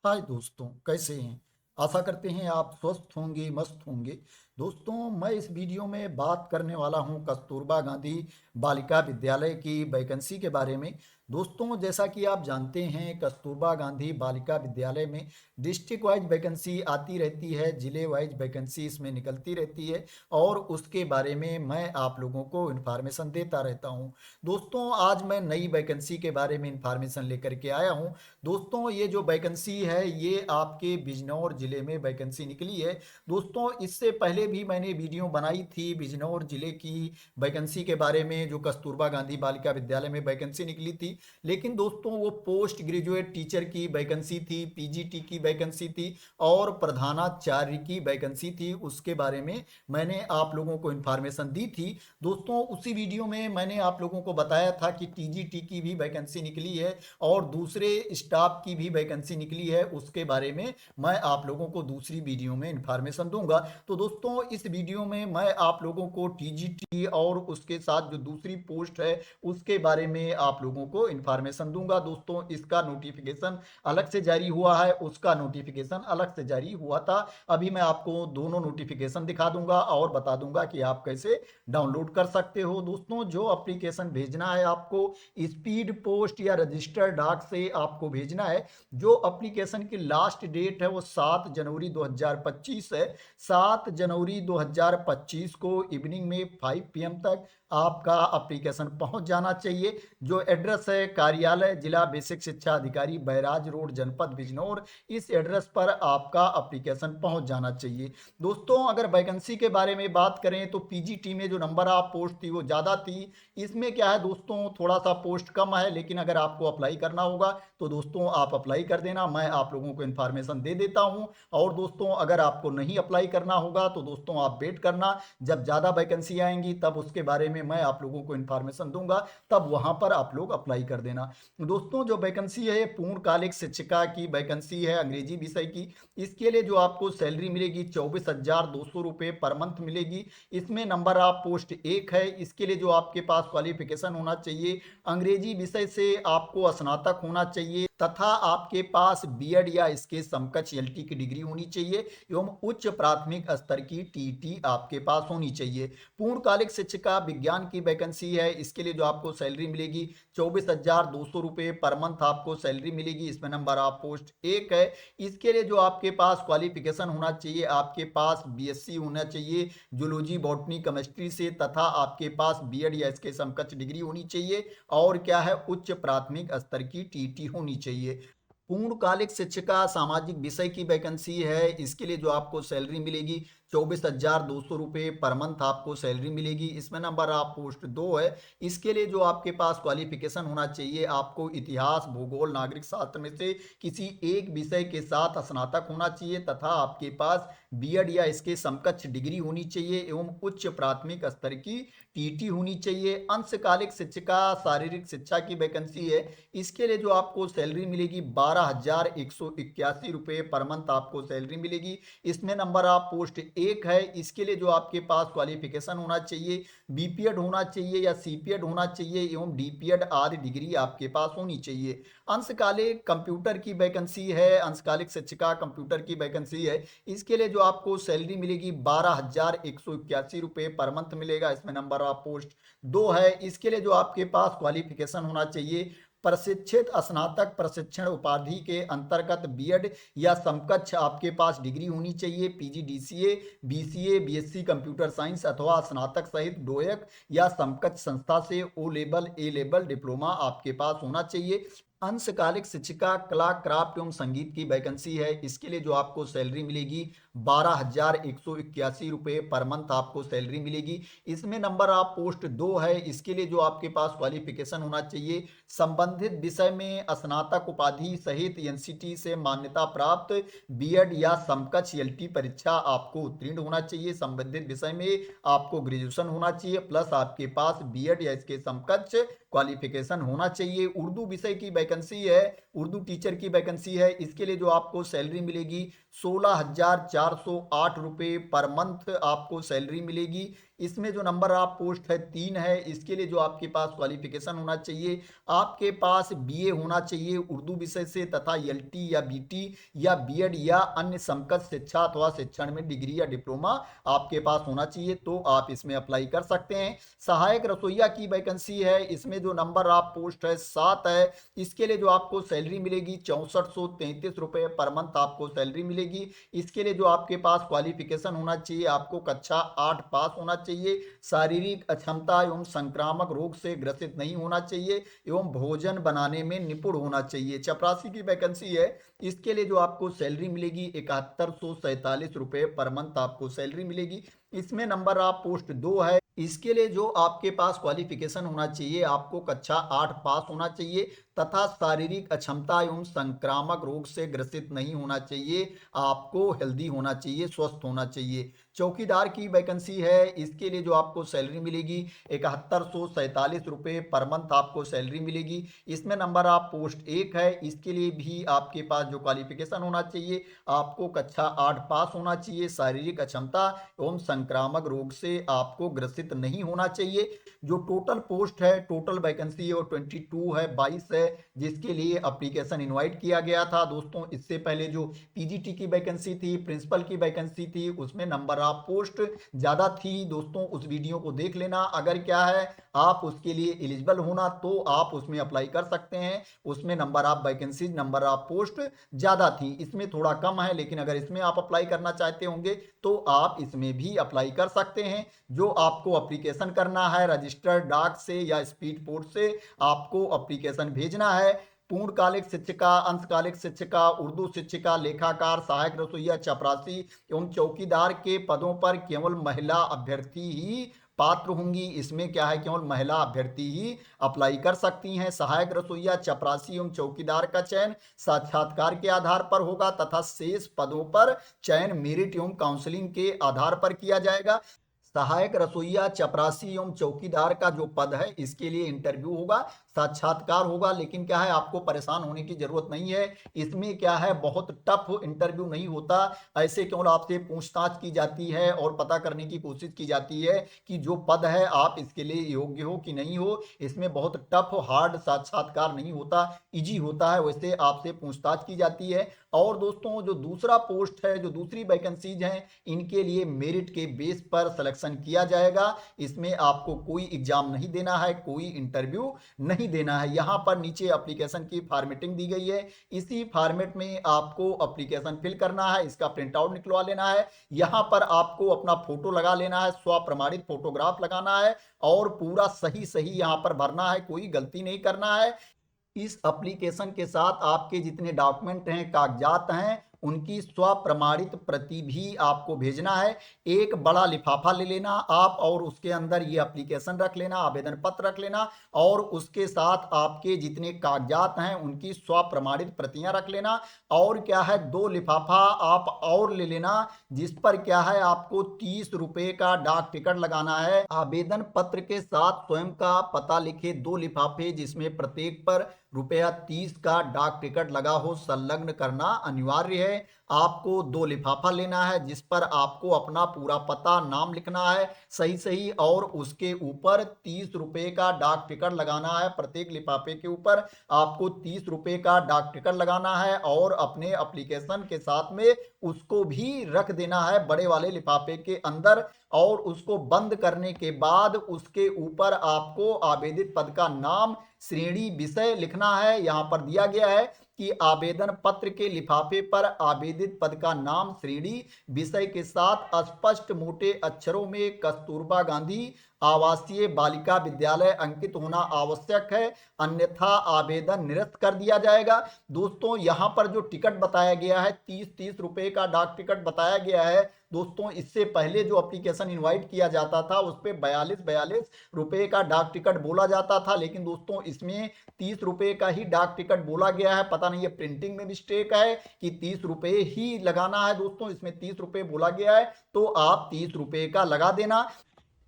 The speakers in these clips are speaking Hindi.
हाय दोस्तों, कैसे हैं। आशा करते हैं आप स्वस्थ होंगे, मस्त होंगे। दोस्तों, मैं इस वीडियो में बात करने वाला हूं कस्तूरबा गांधी बालिका विद्यालय की वैकेंसी के बारे में। दोस्तों, जैसा कि आप जानते हैं, कस्तूरबा गांधी बालिका विद्यालय में डिस्ट्रिक्ट वाइज वैकेंसी आती रहती है, जिले वाइज वैकेंसी इसमें निकलती रहती है और उसके बारे में मैं आप लोगों को इन्फॉर्मेशन देता रहता हूं। दोस्तों, आज मैं नई वैकेंसी के बारे में इन्फॉर्मेशन लेकर के आया हूं। दोस्तों, ये जो वैकेंसी है ये आपके बिजनौर जिले में वैकेंसी निकली है। दोस्तों, इससे पहले भी मैंने वीडियो बनाई थी बिजनौर जिले की वैकेंसी के बारे में, जो कस्तूरबा गांधी बालिका विद्यालय में वैकेंसी निकली थी। लेकिन दोस्तों, वो पोस्ट ग्रेजुएट टीचर की वैकेंसी थी, पीजीटी की वैकेंसी थी और प्रधानाचार्य की वैकेंसी थी। उसके बारे में मैंने आप लोगों को इन्फॉर्मेशन दी थी। दोस्तों, उसी वीडियो में मैंने आप लोगों को बताया था कि टीजीटी की भी वैकेंसी निकली है और दूसरे स्टाफ की भी वैकेंसी निकली है। उसके बारे में मैं आप लोगों को दूसरी वीडियो में इंफॉर्मेशन दूंगा। तो दोस्तों, इस वीडियो में मैं आप लोगों को टीजीटी और उसके साथ जो दूसरी पोस्ट है उसके बारे में आप लोगों को इंफॉर्मेशन दूंगा। दोस्तों, इसका नोटिफिकेशन अलग से जारी हुआ है, उसका नोटिफिकेशन अलग से जारी हुआ था। अभी मैं आपको दोनों नोटिफिकेशन दिखा दूंगा और बता दूंगा कि आप कैसे डाउनलोड कर सकते हो। दोस्तों, जो एप्लीकेशन भेजना है आपको स्पीड पोस्ट या रजिस्टर डाक से आपको भेजना है। जो एप्लीकेशन की लास्ट डेट है वो 7 जनवरी 2025 है। 7 जनवरी 2025 को इवनिंग में 5 PM तक आपका एप्लीकेशन पहुंच जाना चाहिए। जो एड्रेस है कार्यालय जिला बेसिक शिक्षा अधिकारी बैराज रोड जनपद बिजनौर, इस एड्रेस पर आपका एप्लीकेशन पहुंच जाना चाहिए। दोस्तों, अगर वैकेंसी के बारे में बात करें तो पीजीटी में जो नंबर ऑफ पोस्ट थी वो ज़्यादा थी। इसमें क्या है दोस्तों, थोड़ा सा पोस्ट कम है, लेकिन अगर आपको अप्लाई करना होगा तो दोस्तों आप अप्लाई कर देना, मैं आप लोगों को इन्फॉर्मेशन दे देता हूं। और दोस्तों, अगर आपको नहीं अप्लाई करना होगा तो दोस्तों आप वेट करना, जब ज़्यादा वैकेंसी आएंगी तब उसके बारे में मैं आप लोगों को इन्फॉर्मेशन दूंगा, तब वहां पर आप लोग अप्लाई कर देना। दोस्तों, जो वैकेंसी है पूर्णकालिक शिक्षिका की वैकेंसी है अंग्रेजी विषय की। इसके लिए जो आपको सैलरी मिलेगी 24,200 रुपये पर मंथ मिलेगी। इसमें नंबर ऑफ पोस्ट 1 है। इसके लिए जो आपके पास क्वालिफिकेशन होना चाहिए, अंग्रेजी विषय से आपको स्नातक होना चाहिए तथा आपके पास बीएड या इसके समकक्ष एलटी की डिग्री होनी चाहिए एवं उच्च प्राथमिक स्तर की टीटी आपके पास होनी चाहिए। पूर्णकालिक शिक्षिका विज्ञान की वैकेंसी है। इसके लिए जो आपको सैलरी मिलेगी 24,200 रुपये पर मंथ आपको सैलरी मिलेगी। इसमें नंबर ऑफ पोस्ट 1 है। इसके लिए जो आपके पास क्वालिफिकेशन होना चाहिए, आपके पास बीएससी होना चाहिए जूलॉजी बॉटनी केमिस्ट्री से तथा आपके पास बीएड या इसके समकक्ष डिग्री होनी चाहिए और क्या है उच्च प्राथमिक स्तर की टीटी होनी चाहिए। पूर्णकालिक शिक्षिका सामाजिक विषय की वैकेंसी है। इसके लिए जो आपको सैलरी मिलेगी 24,200 रुपये पर मंथ आपको सैलरी मिलेगी। इसमें नंबर ऑफ पोस्ट 2 है। इसके लिए जो आपके पास क्वालिफिकेशन होना चाहिए, आपको इतिहास भूगोल नागरिक शास्त्र में से किसी एक विषय के साथ स्नातक होना चाहिए तथा आपके पास बीएड या इसके समकक्ष डिग्री होनी चाहिए एवं उच्च प्राथमिक स्तर की टीटी होनी चाहिए। अंशकालिक शिक्षिका शारीरिक शिक्षा की वैकेंसी है। इसके लिए जो आपको सैलरी मिलेगी 12,181 रुपये पर मंथ आपको सैलरी मिलेगी। इसमें नंबर ऑफ पोस्ट 1 है। इसके लिए जो आपके पास क्वालिफिकेशन होना चाहिए, बीपीएड होना चाहिए या सीपीएड होना चाहिए एवं डीपीएड आदि डिग्री आपके पास होनी चाहिए। अंशकालिक कंप्यूटर की वैकेंसी है। अंशकालिक शिक्षिका कंप्यूटर की वैकेंसी है। इसके लिए जो आपको सैलरी मिलेगी 12,181 रुपये पर मंथ मिलेगा। इसमें नंबर ऑफ पोस्ट 2 है। इसके लिए जो आपके पास क्वालिफिकेशन होना चाहिए, प्रशिक्षित स्नातक प्रशिक्षण उपाधि के अंतर्गत बीएड या समकक्ष आपके पास डिग्री होनी चाहिए। PGDCA BCA BSc computer science अथवा स्नातक सहित डोएक या समकक्ष संस्था से O level A level diploma आपके पास होना चाहिए। अंशकालिक शिक्षिका कला क्राफ्ट एवं संगीत की वैकेंसी है। इसके लिए जो आपको सैलरी मिलेगी 12,181 रुपये पर मंथ आपको सैलरी मिलेगी। इसमें नंबर ऑफ पोस्ट 2 है। इसके लिए जो आपके पास क्वालिफिकेशन होना चाहिए, संबंधित विषय में स्नातक उपाधि सहित एनसीटी से मान्यता प्राप्त बीएड या समकक्ष एलटी परीक्षा आपको उत्तीर्ण होना चाहिए। संबंधित विषय में आपको ग्रेजुएशन होना चाहिए प्लस आपके पास बीएड या इसके समकक्ष क्वालिफिकेशन होना चाहिए। उर्दू विषय की वैकेंसी है, उर्दू टीचर की वैकेंसी है। इसके लिए जो आपको सैलरी मिलेगी 16,408 रुपये पर मंथ आपको सैलरी मिलेगी। इसमें जो नंबर ऑफ पोस्ट है 3 है। इसके लिए जो आपके पास क्वालिफिकेशन होना चाहिए, आपके पास बीए होना चाहिए उर्दू विषय से, तथा एलटी या बीटी या बीएड या अन्य समकक्ष शिक्षा अथवा शिक्षण में डिग्री या डिप्लोमा आपके पास होना चाहिए, तो आप इसमें अप्लाई कर सकते हैं। सहायक रसोईया की वैकेंसी है, इसमें जो नंबर ऑफ पोस्ट है 7 है। इसके लिए जो आपको सैलरी मिलेगी 6433 रुपये पर मंथ आपको सैलरी मिलेगी। इसके लिए जो आपके पास क्वालिफिकेशन होना चाहिए, आपको कक्षा 8 पास होना चाहिए, शारीरिक अक्षमता एवं संक्रामक रोग से ग्रसित नहीं होना चाहिए एवं भोजन बनाने में निपुण होना चाहिए। चपरासी की वैकेंसी है, इसके लिए जो आपको सैलरी मिलेगी 7147 रुपये पर मंथ आपको सैलरी मिलेगी। इसमें नंबर ऑफ पोस्ट 2 है। इसके लिए जो आपके पास क्वालिफिकेशन होना चाहिए, आपको कक्षा 8 पास होना चाहिए तथा शारीरिक अक्षमता एवं संक्रामक रोग से ग्रसित नहीं होना चाहिए, आपको हेल्दी होना चाहिए, स्वस्थ होना चाहिए। चौकीदार की वैकेंसी है, इसके लिए जो आपको सैलरी मिलेगी 7147 रुपये पर मंथ आपको सैलरी मिलेगी। इसमें नंबर ऑफ पोस्ट 1 है। इसके लिए भी आपके पास जो क्वालिफिकेशन होना चाहिए, आपको कक्षा 8 पास होना चाहिए, शारीरिक अक्षमता एवं संक्रामक रोग से आपको ग्रसित नहीं होना चाहिए। जो टोटल पोस्ट है, टोटल वैकेंसी है वो 22 है, 22 है, जिसके लिए एप्लीकेशन इनवाइट किया गया था। दोस्तों इससे पहले जो पीजीटी की वैकेंसी थी, प्रिंसिपल की वैकेंसी थी, उसमें नंबर ऑफ पोस्ट ज़्यादा थी। दोस्तों उस वीडियो को देख लेना, अगर क्या है आप उसके लिए एलिजिबल होना तो आप उसमें अप्लाई कर सकते हैं। उसमें number of vacancy, number of post ज़्यादा थी, इसमें थोड़ा कम है, लेकिन अगर इसमें आप अप्लाई करना चाहते होंगे तो आप इसमें भी अप्लाई कर सकते हैं। जो आपको एप्लीकेशन करना है, रजिस्टर्ड डाक से या स्पीड पोस्ट से आपको एप्लीकेशन भेजना है। पूर्णकालिक शिक्षिका, अंशकालिक शिक्षिका, उर्दू शिक्षिका, लेखाकार, सहायक रसोइया, चपरासी एवं चौकीदार के पदों पर केवल महिला अभ्यर्थी ही पात्र होंगी। इसमें क्या है, केवल महिला अभ्यर्थी ही अप्लाई कर सकती हैं। सहायक रसोइया, चपरासी एवं चौकीदार का चयन साक्षात्कार के आधार पर होगा तथा शेष पदों पर चयन मेरिट एवं काउंसलिंग के आधार पर किया जाएगा। सहायक रसोइया, चपरासी एवं चौकीदार का जो पद है, इसके लिए इंटरव्यू होगा, साक्षात्कार होगा, लेकिन क्या है आपको परेशान होने की जरूरत नहीं है। इसमें क्या है, बहुत टफ इंटरव्यू नहीं होता, ऐसे केवल आपसे पूछताछ की जाती है और पता करने की कोशिश की जाती है कि जो पद है आप इसके लिए योग्य हो कि नहीं हो। इसमें बहुत टफ हार्ड साक्षात्कार नहीं होता, इजी होता है, वैसे आपसे पूछताछ की जाती है। और दोस्तों जो दूसरा पोस्ट है, जो दूसरी वैकेंसीज हैं, इनके लिए मेरिट के बेस पर सिलेक्शन किया जाएगा। इसमें आपको कोई एग्जाम नहीं देना है, कोई इंटरव्यू नहीं देना है। यहाँ पर नीचे एप्लीकेशन की फॉर्मेटिंग दी गई है, इसी फॉर्मेट में आपको एप्लीकेशन फिल करना है, इसका प्रिंट आउट निकलवा लेना है। यहाँ पर आपको अपना फोटो लगा लेना है, स्व प्रमाणित फोटोग्राफ लगाना है और पूरा सही सही यहाँ पर भरना है, कोई गलती नहीं करना है। इस एप्लीकेशन के साथ आपके जितने डॉक्यूमेंट हैं, कागजात हैं, उनकी स्व प्रमाणित प्रति भी आपको भेजना है। एक बड़ा लिफाफा ले लेना आप और उसके अंदर ये एप्लीकेशन रख लेना, आवेदन पत्र रख लेना और उसके साथ आपके जितने कागजात हैं उनकी स्व प्रमाणित प्रतियां रख लेना। और क्या है, 2 लिफाफा आप और ले लेना, जिस पर क्या है आपको 30 रुपए का डाक टिकट लगाना है। आवेदन पत्र के साथ स्वयं का पता लिखे 2 लिफाफे, जिसमें प्रत्येक पर ₹30 का डाक टिकट लगा हो, संलग्न करना अनिवार्य है। आपको 2 लिफाफा लेना है, जिस पर आपको अपना पूरा पता, नाम लिखना है सही सही और उसके ऊपर 30 रुपए का डाक टिकट लगाना है। प्रत्येक लिफाफे के ऊपर आपको 30 रुपए का डाक टिकट लगाना है और अपने एप्लीकेशन के साथ में उसको भी रख देना है बड़े वाले लिफाफे के अंदर। और उसको बंद करने के बाद उसके ऊपर आपको आवेदित पद का नाम, श्रेणी, विषय लिखना है। यहाँ पर दिया गया है कि आवेदन पत्र के लिफाफे पर आवेदित पद का नाम, श्रेणी, विषय के साथ स्पष्ट मोटे अक्षरों में कस्तूरबा गांधी आवासीय बालिका विद्यालय अंकित होना आवश्यक है, अन्यथा आवेदन निरस्त कर दिया जाएगा। दोस्तों यहाँ पर जो टिकट बताया गया है, 30-30 रुपए का डाक टिकट बताया गया है। दोस्तों इससे पहले जो एप्लीकेशन इनवाइट किया जाता था उस पर 42 रुपए का डाक टिकट बोला जाता था, लेकिन दोस्तों इसमें 30 रुपए का ही डाक टिकट बोला गया है। पता नहीं ये प्रिंटिंग में मिस्टेक है कि 30 रुपए ही लगाना है। दोस्तों इसमें 30 रुपए बोला गया है, तो आप 30 रुपए का लगा देना।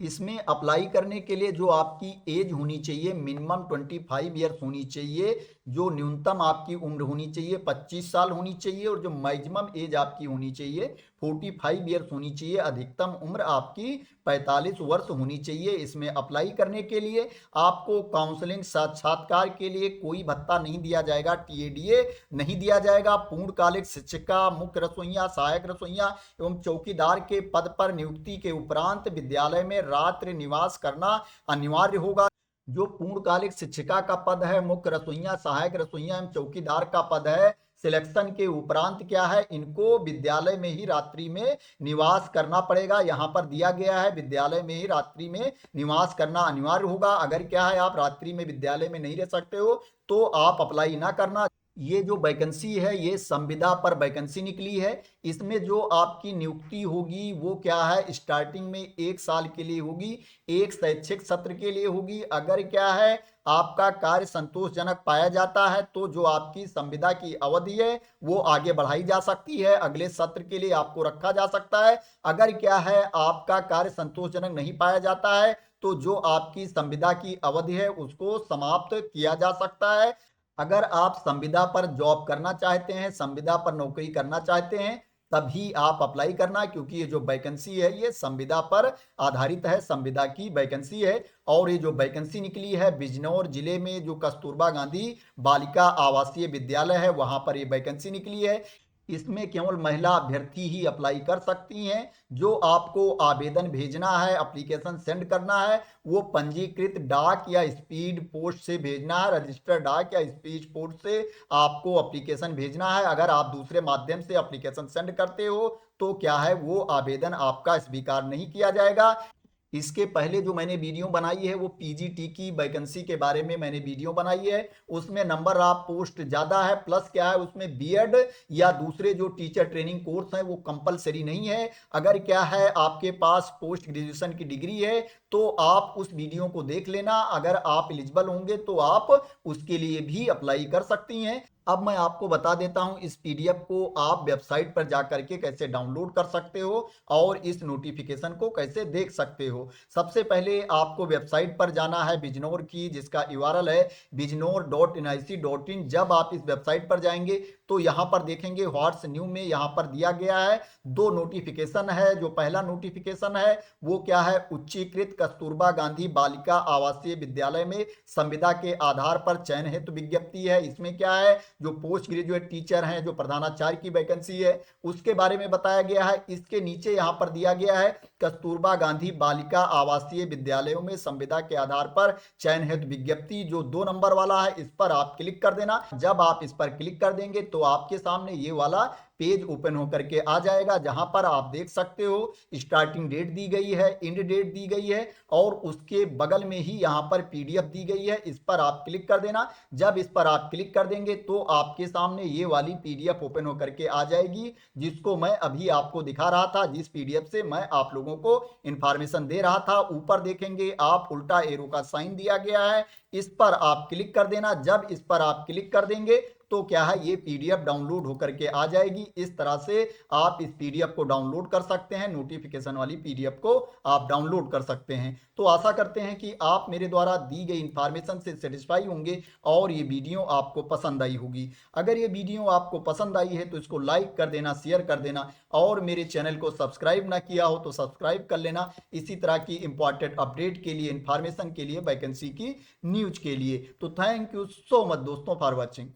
इसमें अप्लाई करने के लिए जो आपकी एज होनी चाहिए, मिनिमम 25 ईयर्स होनी चाहिए। जो न्यूनतम आपकी उम्र होनी चाहिए 25 साल होनी चाहिए, और जो मैक्सिमम एज आपकी होनी चाहिए 45 ईयर्स होनी चाहिए। अधिकतम उम्र आपकी 45 वर्ष होनी चाहिए। इसमें अप्लाई करने के लिए आपको काउंसलिंग साक्षात्कार के लिए कोई भत्ता नहीं दिया जाएगा, टीएडीए नहीं दिया जाएगा। पूर्णकालिक शिक्षिका, मुख्य रसोइया, सहायक रसोइया एवं चौकीदार के पद पर नियुक्ति के उपरांत विद्यालय में रात्रि निवास करना अनिवार्य होगा। जो पूर्णकालिक शिक्षिका का पद है, मुख्य रसोइया, सहायक रसोइया एवं चौकीदार का पद है, सिलेक्शन के उपरांत क्या है, इनको विद्यालय में ही रात्रि में निवास करना पड़ेगा। यहाँ पर दिया गया है विद्यालय में ही रात्रि में निवास करना अनिवार्य होगा। अगर क्या है आप रात्रि में विद्यालय में नहीं रह सकते हो तो आप अप्लाई ना करना। ये जो वैकेंसी है ये संविदा पर वैकेंसी निकली है। इसमें जो आपकी नियुक्ति होगी वो क्या है, स्टार्टिंग में 1 साल के लिए होगी, एक शैक्षिक सत्र के लिए होगी। अगर क्या है आपका कार्य संतोषजनक पाया जाता है तो जो आपकी संविदा की अवधि है वो आगे बढ़ाई जा सकती है, अगले सत्र के लिए आपको रखा जा सकता है। अगर क्या है आपका कार्य संतोषजनक नहीं पाया जाता है तो जो आपकी संविदा की अवधि है उसको समाप्त किया जा सकता है। अगर आप संविदा पर जॉब करना चाहते हैं, संविदा पर नौकरी करना चाहते हैं, तभी आप अप्लाई करना, क्योंकि ये जो वैकेंसी है ये संविदा पर आधारित है, संविदा की वैकेंसी है। और ये जो वैकेंसी निकली है बिजनौर जिले में जो कस्तूरबा गांधी बालिका आवासीय विद्यालय है वहां पर ये वैकेंसी निकली है। इसमें केवल महिला अभ्यर्थी ही अप्लाई कर सकती हैं। जो आपको आवेदन भेजना है, एप्लीकेशन सेंड करना है, वो पंजीकृत डाक या स्पीड पोस्ट से भेजना है, रजिस्टर्ड डाक या स्पीड पोस्ट से आपको एप्लीकेशन भेजना है। अगर आप दूसरे माध्यम से एप्लीकेशन सेंड करते हो तो क्या है वो आवेदन आपका स्वीकार नहीं किया जाएगा। इसके पहले जो मैंने वीडियो बनाई है वो पीजीटी की वैकेंसी के बारे में मैंने वीडियो बनाई है, उसमें नंबर ऑफ पोस्ट ज़्यादा है, प्लस क्या है उसमें बीएड या दूसरे जो टीचर ट्रेनिंग कोर्स हैं वो कंपलसरी नहीं है। अगर क्या है आपके पास पोस्ट ग्रेजुएशन की डिग्री है तो आप उस वीडियो को देख लेना। अगर आप एलिजिबल होंगे तो आप उसके लिए भी अप्लाई कर सकती हैं। अब मैं आपको बता देता हूं इस पीडीएफ को आप वेबसाइट पर जाकर के कैसे डाउनलोड कर सकते हो और इस नोटिफिकेशन को कैसे देख सकते हो। सबसे पहले आपको वेबसाइट पर जाना है बिजनौर की, जिसका यूआरएल है bijnor.nic.in। जब आप इस वेबसाइट पर जाएंगे तो यहाँ पर देखेंगे व्हाट्स न्यू में यहाँ पर दिया गया है 2 नोटिफिकेशन है। जो पहला नोटिफिकेशन है वो क्या है, उच्चीकृत कस्तूरबा गांधी बालिका आवासीय विद्यालय में संविदा के आधार पर चयन हेतु विज्ञप्ति है। इसमें क्या है जो पोस्ट ग्रेजुएट टीचर हैं, जो प्रधानाचार्य की वैकेंसी है उसके बारे में बताया गया है। इसके नीचे यहाँ पर दिया गया है कस्तूरबा गांधी बालिका आवासीय विद्यालयों में संविदा के आधार पर चयन हेतु विज्ञप्ति, जो 2 नंबर वाला है, इस पर आप क्लिक कर देना। जब आप इस पर क्लिक कर देंगे तो आपके सामने ये वाला पेज ओपन होकर के आ जाएगा, जहां पर आप देख सकते हो स्टार्टिंग डेट दी गई है, एंड डेट दी गई है और उसके बगल में ही यहां पर पीडीएफ दी गई है। इस पर आप क्लिक कर देना। जब इस पर आप क्लिक कर देंगे तो आपके सामने ये वाली पीडीएफ ओपन होकर के आ जाएगी, जिसको मैं अभी आपको दिखा रहा था, जिस पीडीएफ से मैं आप लोगों को इंफॉर्मेशन दे रहा था। ऊपर देखेंगे आप उल्टा एरो का साइन दिया गया है, इस पर आप क्लिक कर देना। जब इस पर आप क्लिक कर देंगे तो क्या है ये पीडीएफ डाउनलोड होकर के आ जाएगी। इस तरह से आप इस पीडीएफ को डाउनलोड कर सकते हैं, नोटिफिकेशन वाली पीडीएफ को आप डाउनलोड कर सकते हैं। तो आशा करते हैं कि आप मेरे द्वारा दी गई इंफॉर्मेशन से सेटिस्फाई होंगे और ये वीडियो आपको पसंद आई होगी। अगर ये वीडियो आपको पसंद आई है तो इसको लाइक कर देना, शेयर कर देना और मेरे चैनल को सब्सक्राइब ना किया हो तो सब्सक्राइब कर लेना, इसी तरह की इंपॉर्टेंट अपडेट के लिए, इंफॉर्मेशन के लिए, वैकेंसी की न्यूज के लिए। तो थैंक यू सो मच दोस्तों फॉर वॉचिंग।